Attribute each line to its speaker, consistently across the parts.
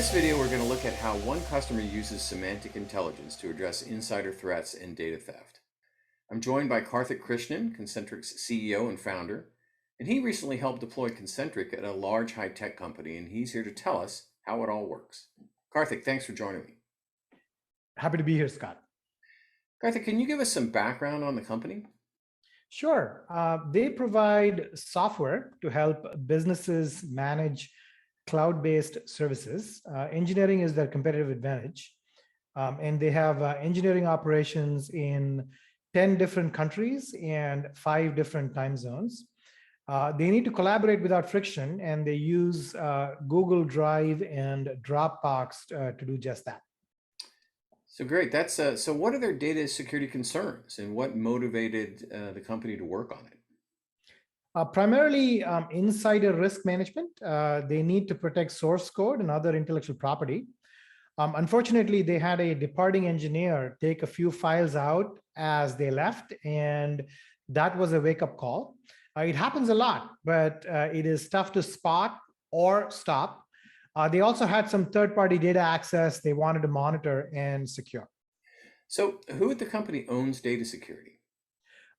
Speaker 1: this video, we're going to look at how one customer uses semantic intelligence to address insider threats and data theft. I'm joined by Karthik Krishnan, Concentric's CEO and founder, and he recently helped deploy Concentric at a large high-tech company, and he's here to tell us how it all works. Karthik, thanks for joining me.
Speaker 2: Happy to be here, Scott.
Speaker 1: Karthik, can you give us some background on the company?
Speaker 2: Sure. They provide software to help businesses manage cloud-based services. Engineering is their competitive advantage. And they have engineering operations in 10 different countries and 5 different time zones. They need to collaborate without friction, and they use Google Drive and Dropbox to do just that.
Speaker 1: So great. That's so. What are their data security concerns, and what motivated the company to work on it?
Speaker 2: Primarily insider risk management. They need to protect source code and other intellectual property. Unfortunately, they had a departing engineer take a few files out as they left, and that was a wake-up call. It happens a lot, but it is tough to spot or stop. They also had some third-party data access they wanted to monitor and secure.
Speaker 1: So, who at the company owns data security?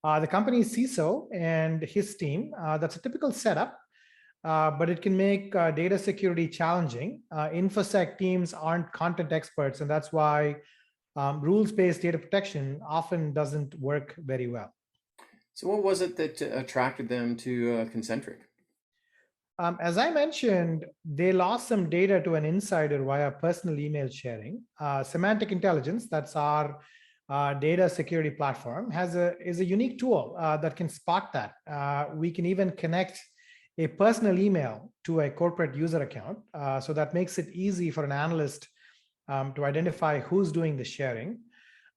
Speaker 2: The company's CISO and his team. That's a typical setup, but it can make data security challenging. InfoSec teams aren't content experts, and that's why rules-based data protection often doesn't work very well.
Speaker 1: So, what was it that attracted them to Concentric?
Speaker 2: As I mentioned, they lost some data to an insider via personal email sharing. Semantic Intelligence, that's our data security platform, is a unique tool that can spot that. We can even connect a personal email to a corporate user account. So that makes it easy for an analyst to identify who's doing the sharing.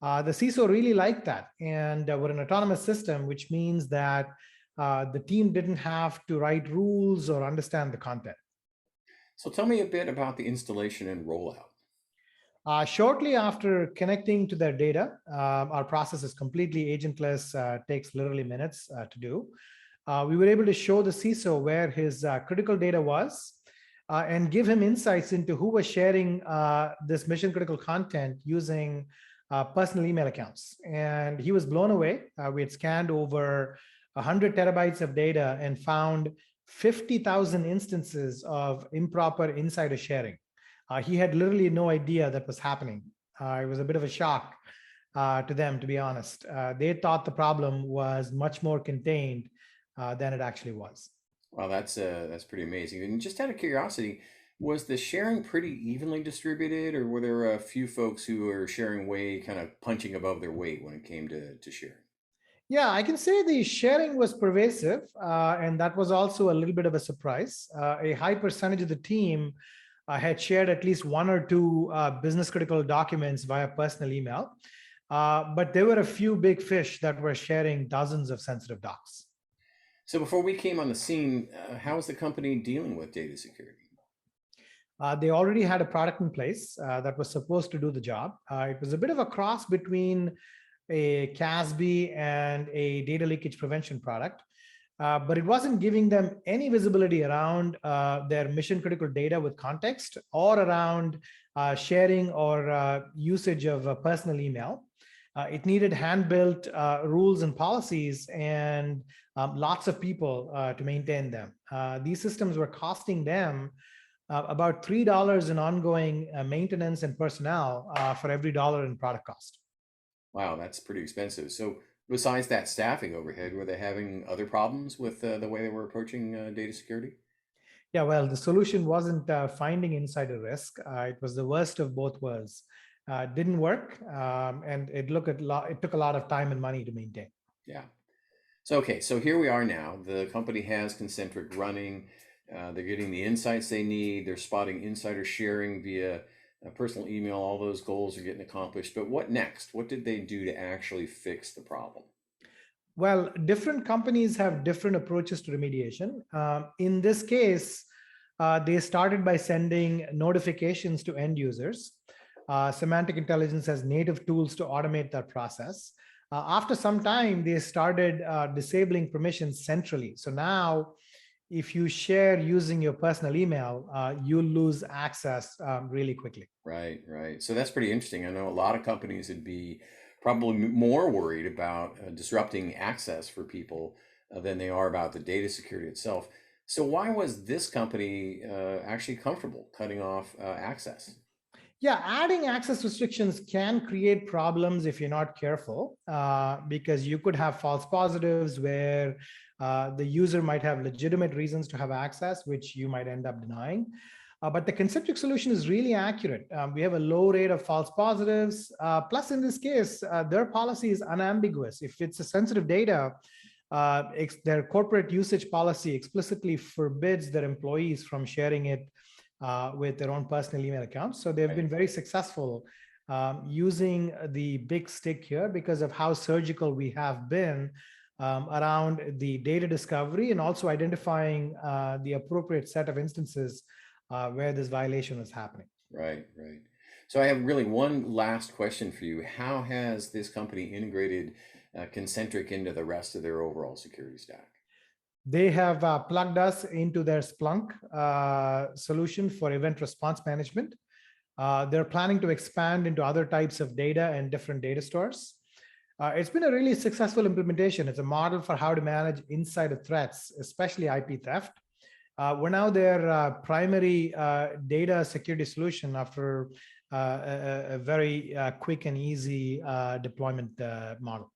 Speaker 2: The CISO really liked that. And we're an autonomous system, which means that the team didn't have to write rules or understand the content.
Speaker 1: So tell me a bit about the installation and rollout.
Speaker 2: Shortly after connecting to their data, our process is completely agentless, takes literally minutes to do. We were able to show the CISO where his critical data was and give him insights into who was sharing this mission critical content using personal email accounts. And he was blown away. We had scanned over 100 terabytes of data and found 50,000 instances of improper insider sharing. He had literally no idea that was happening. It was a bit of a shock to them, to be honest. They thought the problem was much more contained than it actually was.
Speaker 1: Wow, that's pretty amazing. And just out of curiosity, was the sharing pretty evenly distributed, or were there a few folks who were sharing way, kind of punching above their weight when it came to sharing?
Speaker 2: Yeah, I can say the sharing was pervasive, and that was also a little bit of a surprise. A high percentage of the team had shared at least 1 or 2 business critical documents via personal email, but there were a few big fish that were sharing dozens of sensitive docs.
Speaker 1: So before we came on the scene, how is the company dealing with data security?
Speaker 2: They already had a product in place that was supposed to do the job. It was a bit of a cross between a CASB and a data leakage prevention product, but it wasn't giving them any visibility around their mission critical data with context or around sharing or usage of personal email. It needed hand-built rules and policies and lots of people to maintain them. These systems were costing them about $3 in ongoing maintenance and personnel for every dollar in product cost.
Speaker 1: Wow, that's pretty expensive. So besides that staffing overhead, were they having other problems with the way they were approaching data security?
Speaker 2: Yeah, well, the solution wasn't finding insider risk. It was the worst of both worlds. Didn't work, and it took a lot of time and money to maintain.
Speaker 1: Yeah. So okay, so here we are now. The company has Concentric running. They're getting the insights they need. They're spotting insider sharing via personal email. All those goals are getting accomplished. But what next? What did they do to actually fix the problem?
Speaker 2: Well, different companies have different approaches to remediation. In this case, they started by sending notifications to end users. Semantic Intelligence has native tools to automate that process. After some time, they started disabling permissions centrally. So now if you share using your personal email, you'll lose access really quickly.
Speaker 1: Right, right. So that's pretty interesting. I know a lot of companies would be probably more worried about disrupting access for people than they are about the data security itself. So why was this company actually comfortable cutting off access?
Speaker 2: Yeah, adding access restrictions can create problems if you're not careful, because you could have false positives where the user might have legitimate reasons to have access, which you might end up denying. But the Concentric solution is really accurate. We have a low rate of false positives. Plus, in this case, their policy is unambiguous. If it's a sensitive data, their corporate usage policy explicitly forbids their employees from sharing it with their own personal email accounts. So they've
Speaker 1: Right,
Speaker 2: been very successful using the big stick here because of how surgical we have been around the data discovery and also identifying the appropriate set of instances where this violation is happening.
Speaker 1: right, right. So I have really one last question for you. How has this company integrated Concentric into the rest of their overall security stack?
Speaker 2: They have plugged us into their Splunk solution for event response management. They're planning to expand into other types of data and different data stores. It's been a really successful implementation. It's a model for how to manage insider threats, especially IP theft. We're now their primary data security solution after a very quick and easy deployment model.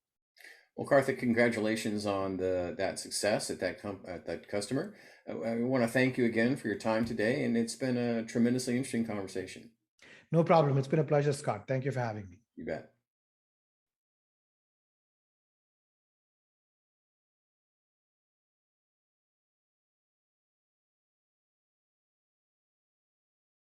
Speaker 1: Well, Karthik, congratulations on that success at at that customer. I want to thank you again for your time today, and it's been a tremendously interesting conversation.
Speaker 2: No problem. It's been a pleasure, Scott. Thank you for having me.
Speaker 1: You bet.